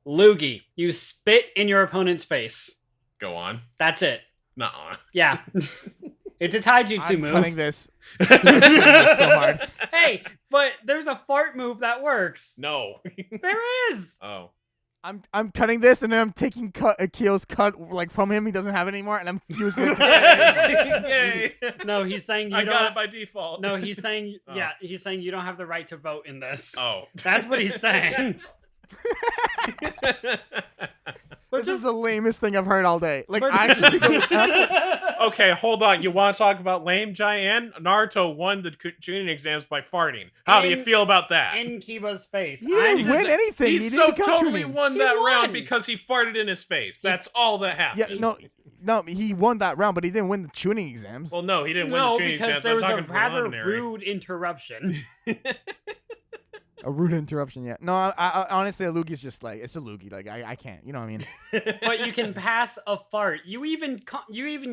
Loogie. You spit in your opponent's face. Go on. That's it. Nuh-uh. Yeah. It's a taijutsu I'm move. cutting this. It's so hard. Hey, but there's a fart move that works. No. There is. Oh. I'm cutting this, and then I'm taking Akio's cut like from him. He doesn't have it anymore, and I'm using it. Yay. No, he's saying you I don't. got it by default. No, he's saying Oh. yeah, he's saying you don't have the right to vote in this. Oh. That's what he's saying. Which This is the lamest thing I've heard all day. Like but- I actually Okay, hold on. You want to talk about lame, Jaian? Naruto won the tuning exams by farting. How do you In- feel about that? in Kiba's face. He didn't I'm- win anything. He He so didn't become totally tuning. won He that won. round because he farted in his face. That's all that Yeah, happened. no, he won that round, but he didn't win the tuning exams. Well, no, he didn't win No, the tuning because exams. there I'm was a talking rather preliminary. rude interruption. A rude interruption. Yeah, no, I honestly, a loogie is just like it's a loogie. Like I can't. You know what I mean? But you can pass a fart. You even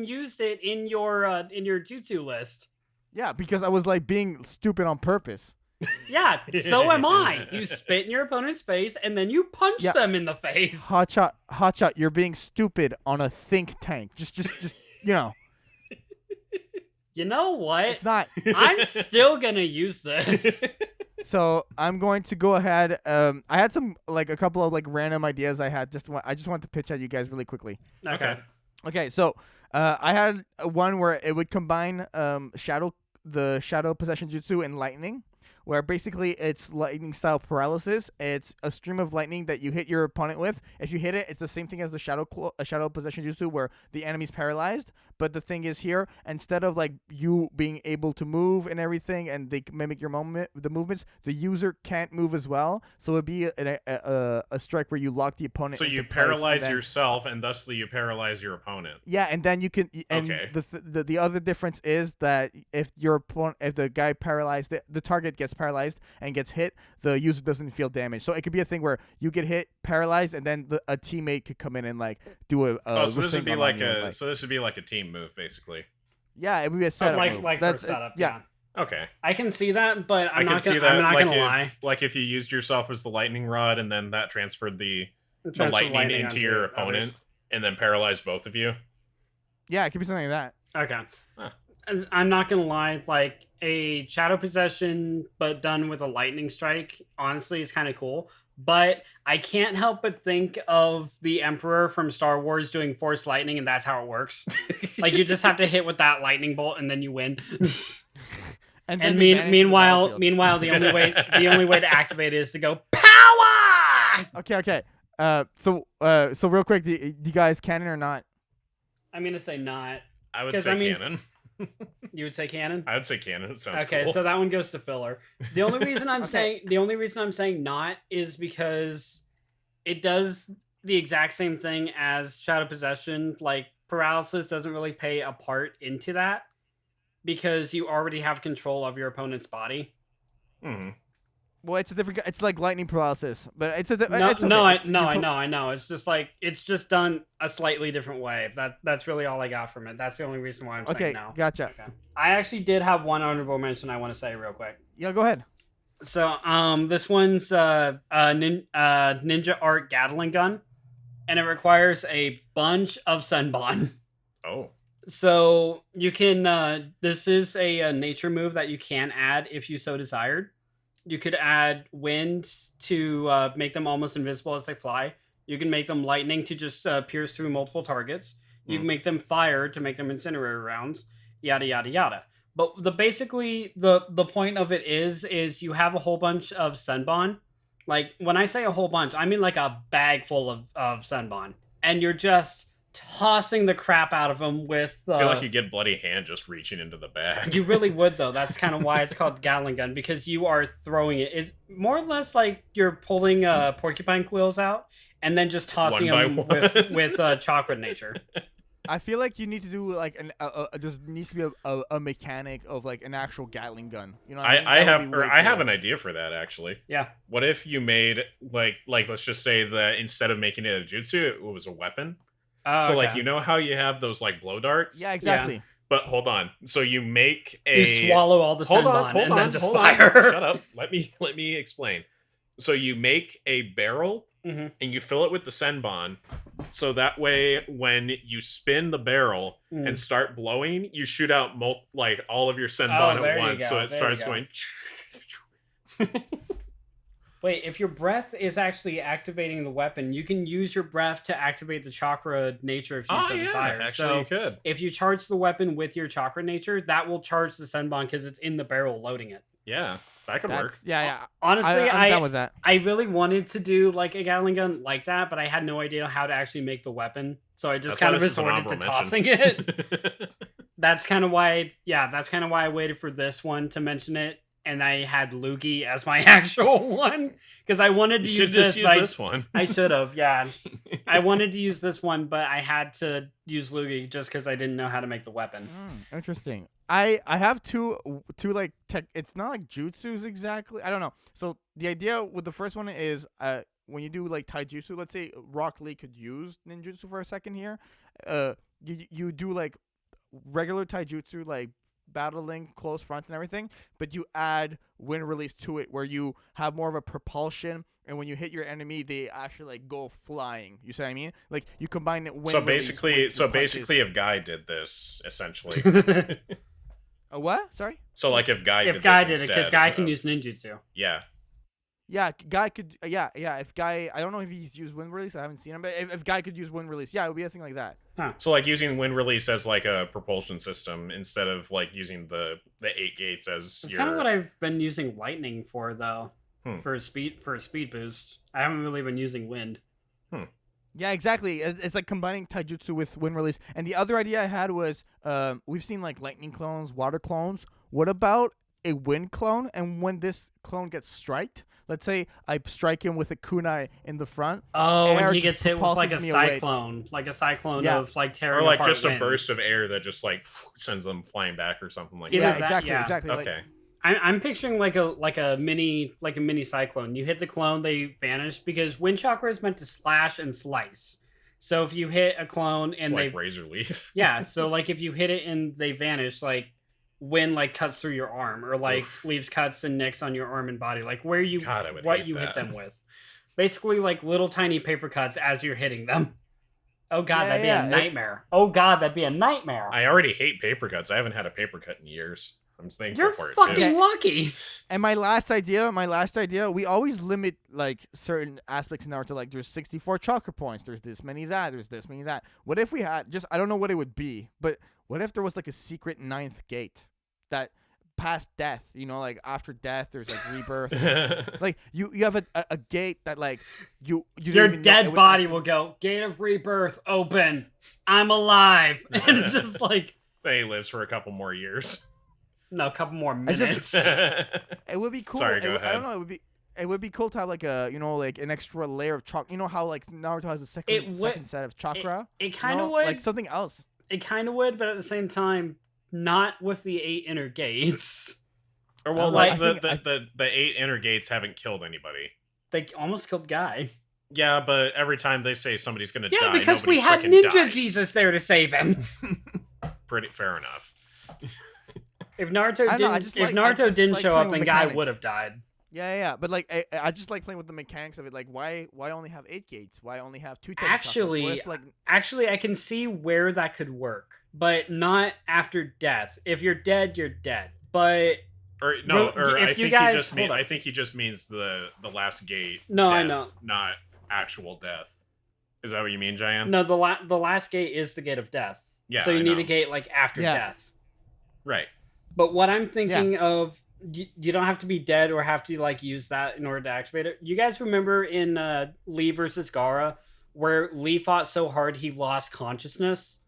used it in your jutsu list. Yeah, because I was like being stupid on purpose. Yeah, so am I. You spit in your opponent's face and then you punch Yeah. them in the face. Hotshot, you're being stupid on a think tank. Just you know, You know what? it's not. I'm still gonna use this. So I'm going to go ahead. I had a couple of random ideas I had. I just want to pitch at you guys really quickly. Okay. Okay, so I had one where it would combine the shadow possession jutsu and lightning, where basically it's lightning style paralysis. It's a stream of lightning that you hit your opponent with. If you hit it, it's the same thing as the shadow possession jutsu, where the enemy's paralyzed. But the thing is here, instead of you being able to move and everything, and they mimic your movements, the user can't move as well. So it'd be a strike where you lock the opponent. So you into place, and paralyze then- yourself, and thusly you paralyze your opponent. Yeah, and then you can. And Okay. the other difference is that if the guy paralyzed, the target gets paralyzed and gets hit, the user doesn't feel damage. So it could be a thing where you get hit, paralyzed, and then a teammate could come in and do a. So this would be Rasengan on you, this would be like a team move, basically. Yeah, it would be a setup move. like for That's setup. yeah. Okay. I can see that, but I I'm can not see gonna. that. I'm not like gonna if, lie. like if you used yourself as the lightning rod, and then that transferred the Transfer lightning into onto your others. opponent, and then paralyzed both of you. Yeah, it could be something like that. Okay. Huh. And I'm not gonna lie, like a shadow possession, but done with a lightning strike, honestly, is kind of cool. But I can't help but think of the Emperor from Star Wars doing Force Lightning, and that's how it works. Like you just have to hit with that lightning bolt, and then you win. And, And then they vanish from the meanwhile, battlefield. the only way to activate it is to go power. Okay. So real quick, do you guys canon or not? I'm gonna say not. I would 'Cause, say I mean- canon. You would say canon. I would say canon. It sounds Okay, cool. so that one goes to filler. The only reason I'm Okay. saying not is because it does the exact same thing as shadow possession. Like paralysis doesn't really play a part into that because you already have control of your opponent's body. Mhm. Well, it's a different. It's like lightning paralysis, but it's a. No, it's okay. no, It's- you're I know. It's just like it's just done a slightly different way. That's really all I got from it. That's the only reason why I'm Okay, saying no. gotcha. Okay. I actually did have one honorable mention I want to say real quick. Yeah, go ahead. So, this one's ninja art Gatling gun, and it requires a bunch of Senbon. Oh. So you can. This is a nature move that you can add if you so desired. You could add wind to make them almost invisible as they fly. You can make them lightning to just pierce through multiple targets. You can make them fire to make them incinerator rounds. Yada yada yada. But basically the point of it is you have a whole bunch of Senbon. Like when I say a whole bunch, I mean like a bag full of Senbon, and you're just tossing the crap out of them with. I feel like you get bloody hand just reaching into the bag. You really would though. That's kind of why it's called Gatling gun, because you are throwing it. It's more or less like you're pulling porcupine quills out and then just tossing them with chocolate nature. I feel like you need to do like there needs to be a mechanic of like an actual Gatling gun. You know, I have an idea for that actually. Yeah. What if you made like let's just say that instead of making it a jutsu, it was a weapon. So like you know how you have those like blow darts? Yeah, exactly. Yeah. But hold on. So you make you swallow all the Senbon and then just fire. Shut up. Let me explain. So you make a barrel and you fill it with the Senbon. So that way, when you spin the barrel and start blowing, you shoot out like all of your Senbon at once. So it starts going. Wait, if your breath is actually activating the weapon, you can use your breath to activate the chakra nature if you so desire. Actually, so you could. If you charge the weapon with your chakra nature, that will charge the Senbon because it's in the barrel loading it. Yeah, that could work. Yeah. Honestly, I'm down with that. I really wanted to do like a Gatling gun like that, but I had no idea how to actually make the weapon. So I just kind of resorted to tossing it. That's kind of why I waited for this one to mention it. And I had Loogie as my actual one because I wanted to use this one. I should have, yeah. I wanted to use this one, but I had to use Loogie just because I didn't know how to make the weapon. Interesting. I have two like tech. It's not like jutsus exactly. I don't know. So the idea with the first one is when you do like taijutsu, let's say Rock Lee could use ninjutsu for a second here. You do like regular taijutsu like battling close fronts and everything, but you add wind release to it where you have more of a propulsion, and when you hit your enemy they actually like go flying. You see what I mean? Like you combine it wind basically if Guy did this essentially. A what? Sorry? So like if Guy did it, because Guy can use ninjutsu. Yeah, Guy could. Yeah. If Guy, I don't know if he's used wind release. I haven't seen him, but if Guy could use wind release, yeah, it would be a thing like that. Huh. So like using wind release as like a propulsion system instead of like using the 8 gates as. That's kind of what I've been using lightning for though, for a speed boost. I haven't really been using wind. Yeah, exactly. It's like combining taijutsu with wind release. And the other idea I had was, we've seen like lightning clones, water clones. What about a wind clone? And when this clone gets striked, let's say I strike him with a kunai in the front. Oh, and he gets hit with like a cyclone, of like tearing or like apart just winds. A burst of air that just like sends them flying back or something like Yeah, that. exactly. Okay. I'm picturing like a mini cyclone. You hit the clone, they vanish because wind chakra is meant to slash and slice. So if you hit a clone and it's like razor leaf. Yeah, so like if you hit it and they vanish, like wind like cuts through your arm or like leaves cuts and nicks on your arm and body, like where you hit them with. Basically like little tiny paper cuts as you're hitting them. Oh god, that'd be a nightmare. I already hate paper cuts. I haven't had a paper cut in years. I'm just thankful You're for it fucking lucky. And my last idea, we always limit like certain aspects in Naruto. Like there's 64 chakra points. There's this many that. There's this many that. What if we had I don't know what it would be, but what if there was like a secret 9th gate that past death, you know, like after death there's like rebirth. Like you have a gate that like your dead body will go, gate of rebirth open, I'm alive. And it's just like he lives for a couple more years. No, a couple more minutes. It would be cool. Sorry, go ahead. I don't know, it would be cool to have like a, you know, like an extra layer of chakra. You know how like Naruto has a second set of chakra? It kind of would. Like something else. It kind of would, but at the same time, not with the 8 inner gates. Or well, like the 8 inner gates haven't killed anybody. They almost killed Guy. Yeah, but every time they say somebody's gonna die, yeah, because we had Ninja Jesus there to save him. Pretty fair enough. If Naruto didn't show up, then Guy would have died. Yeah. But like, I just like playing with the mechanics of it. Like, why only have 8 gates? Why only have 2? Actually, I can see where that could work, but not after death. If you're dead, you're dead. But Or no, or If I you think guys- he just hold up. I think he just means the last gate. No, I death, know. not actual death. Is that what you mean, Jaian? No, the last gate is the gate of death. Yeah, So you I need know. a gate like after Yeah. death. Right. But what I'm thinking of, you don't have to be dead or have to like use that in order to activate it. You guys remember in Lee versus Gara, where Lee fought so hard he lost consciousness?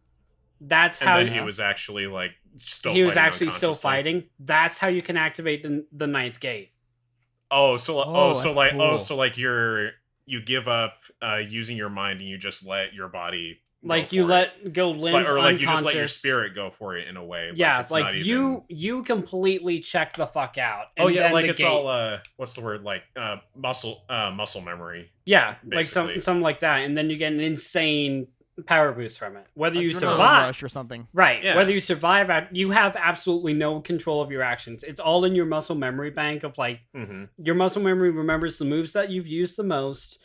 That's how And then he was actually like still. he was fighting actually still unconsciously. fighting. That's how you can activate the ninth gate. Oh, so that's like cool. you give up using your mind and you just let your body Like go you for let go limp, or like you just let your unconscious. spirit go for it in a way. Yeah, it's like not you even... completely check the fuck out. Oh and yeah, then like the it's gate, all what's the word, like muscle memory. yeah, like basically. something like that, and then you get an insane power boost from it. Whether you Adrenaline survive, rush or something. right? Yeah. Whether you survive, you have absolutely no control of your actions. It's all in your muscle memory bank of like Mm-hmm. your muscle memory remembers the moves that you've used the most,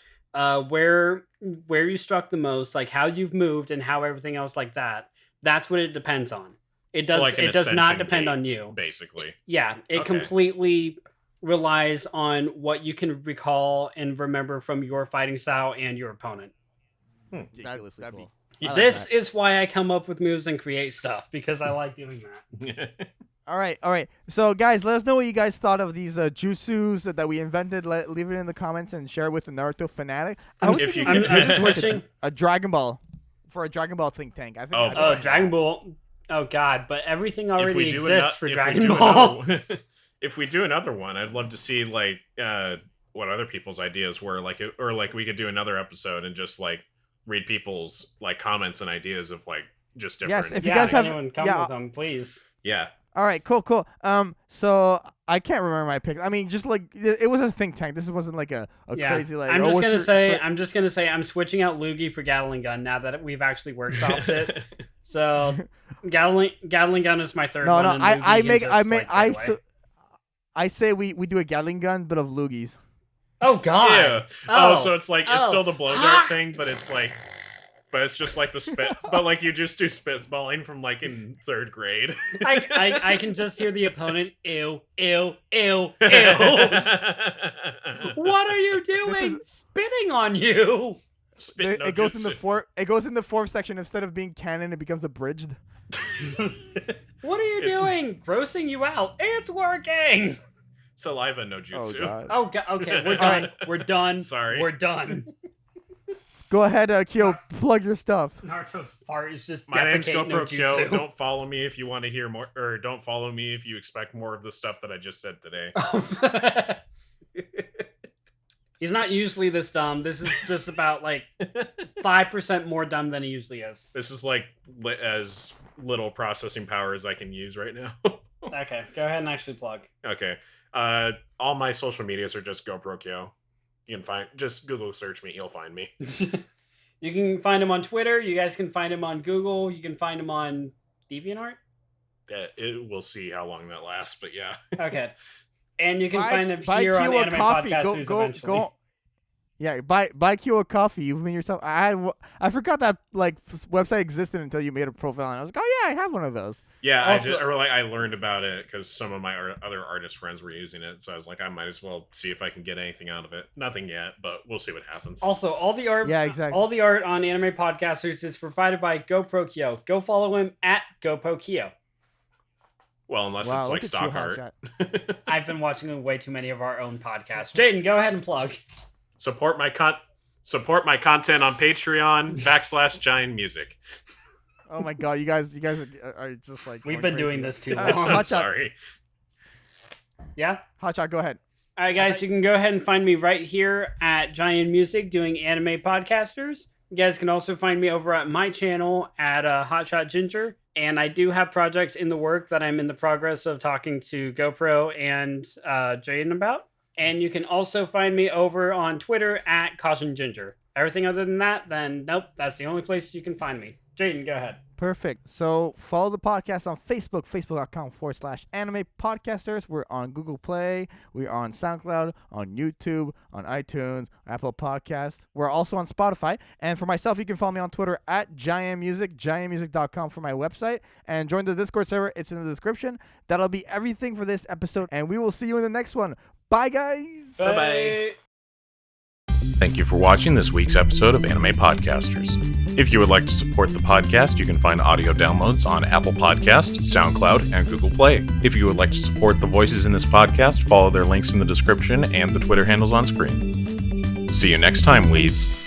where you struck the most, like how you've moved and how everything else like that. That's what it depends on. It does. So like an it does not ascension depend on gate, you. basically. Yeah, it Okay. completely relies on what you can recall and remember from your fighting style and your opponent. Ridiculously that'd cool. be- I like This that. is why I come up with moves and create stuff, because I like doing that. All right. So, guys, let us know what you guys thought of these jutsus that we invented. Leave it in the comments and share it with the Naruto fanatic. I was If thinking you we could- could I'm do like switching. a Dragon Ball for a Dragon Ball think tank. I think. Oh, I'd be Oh, like Dragon that. Ball. Oh God, but everything If already we do exists for if we Dragon do Ball. if we do another one, I'd love to see like what other people's ideas were, like, or like we could do another episode and just like read people's like comments and ideas of like just different. Yes, if you Yeah, guys have- anyone come yeah. with them, please. Yeah. All right, cool. So I can't remember my pick. I mean, just like it was a think tank. This wasn't like a Yeah. crazy like. I'm oh, just what's gonna your- say, for- I'm just gonna say, I'm switching out Loogie for Gatling Gun now that we've actually workshopped it. So Gatling Gun is my third No, one. no. and I Loogie can just, like, I put away. I say we do a Gatling gun, but of loogies. Oh God. Yeah. Oh, so it's like it's Oh. still the blow dart thing, but it's like, but it's just like the spit. But like you just do spitballing from like in third grade. I can just hear the opponent. Ew, ew, ew, ew. What are you doing? is- Spitting on you. Spit no It goes in the jutsu. It goes in the fourth section. Instead of being canon, it becomes abridged. What are you doing? Grossing you out. It's working. Saliva no Oh jutsu. god. Oh God. Okay, we're done. We're done. Sorry. We're done. Go ahead, Kyo. Plug your stuff. Naruto's fart is just My name's defecate no GoProkyo. jutsu. Don't follow me if you want to hear more, or don't follow me if you expect more of the stuff that I just said today. He's not usually this dumb. This is just about like 5% more dumb than he usually is. This is like as little processing power as I can use right now. Okay, go ahead and actually plug. Okay. All my social medias are just GoProkyo. You can just Google search me, you'll find me. You can find him on Twitter. You guys can find him on Google. You can find him on DeviantArt. We'll see how long that lasts, but yeah. Okay. And you can Buy- find him buy here on Kyo a Anime coffee. Podcast News eventually. Yeah, buy Kyo a coffee. You've been yourself. I forgot that like website existed until you made a profile, and I was like, oh yeah, I have one of those. Yeah, Also- I learned about it because some of my other artist friends were using it, so I was like, I might as well see if I can get anything out of it. Nothing yet, but we'll see what happens. Also, all the art, Yeah, exactly. all the art on Anime Podcasters is provided by GoProkyo. Go follow him at GoProkyo. Well, unless Wow, it's look like at stock you, art. Hotshot. I've been watching way too many of our own podcasts. Jaden, go ahead and plug. Support my content on Patreon /JaianMusic. Oh my god, you guys are just like. We've going been doing crazy. this too Uh, long. I'm Hotshot. sorry. Yeah? Hotshot, go ahead. All right, guys, you can go ahead and find me right here at JaianMusic doing Anime Podcasters. You guys can also find me over at my channel at Hotshot Ginger. And I do have projects in the work that I'm in the progress of talking to GoPro and Jaden about. And you can also find me over on Twitter at Caution Ginger. Everything other than that, then nope, that's the only place you can find me. Jayden, go ahead. Perfect. So follow the podcast on Facebook, facebook.com/anime podcasters. We're on Google Play. We're on SoundCloud, on YouTube, on iTunes, Apple Podcasts. We're also on Spotify. And for myself, you can follow me on Twitter at JaianMusic, JaianMusic.com for my website. And join the Discord server. It's in the description. That'll be everything for this episode. And we will see you in the next one. Bye, guys. Bye-bye. Thank you for watching this week's episode of Anime Podcasters. If you would like to support the podcast, you can find audio downloads on Apple Podcast, SoundCloud, and Google Play. If you would like to support the voices in this podcast, follow their links in the description and the Twitter handles on screen. See you next time, weebs.